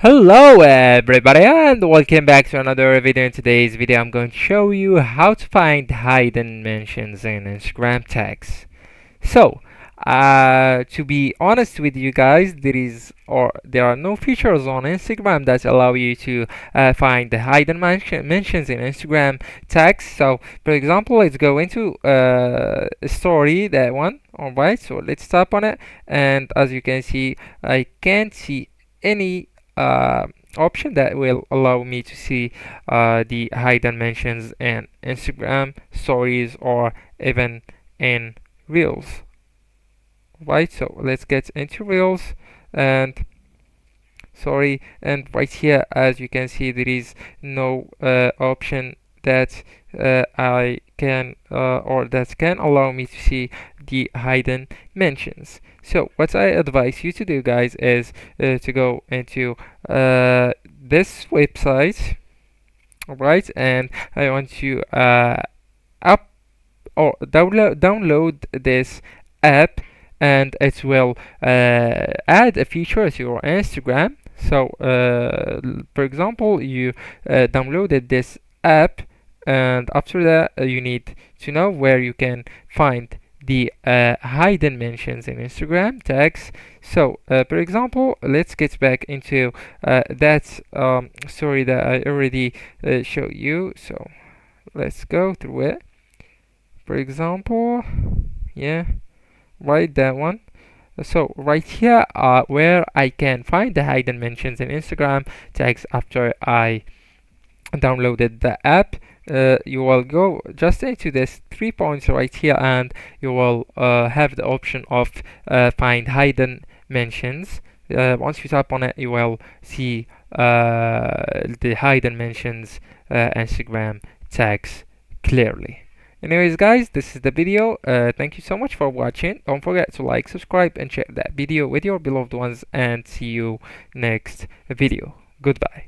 Hello everybody and welcome back to another video. In today's video I'm going to show you how to find hidden mentions in Instagram tags. So to be honest with you guys, there are no features on Instagram that allow you to find the hidden mentions in Instagram tags. So for example, let's go into story, that one. Alright, so let's tap on it, and as you can see, I can't see any uh, option that will allow me to see the hidden mentions in Instagram stories or even in Reels. Right, so let's get into Reels, and right here, as you can see, there is no option that I can or that can allow me to see the hidden mentions. So what I advise you to do, guys, is to go into this website, right? And I want to up or download this app, and it will add a feature to your Instagram. So for example, you downloaded this app, and after that you need to know where you can find the hidden mentions in Instagram tags. So for example, let's get back into that story that I already showed you. So let's go through it. For example, yeah, right, that one. So right here, where I can find the hidden mentions in Instagram tags after I downloaded the app, you will go just into this 3 points right here, and you will have the option of find hidden mentions. Once you tap on it, you will see the hidden mentions Instagram tags clearly. Anyways, guys, this is the video. Thank you so much for watching. Don't forget to like, subscribe, and share that video with your beloved ones, and see you next video. Goodbye.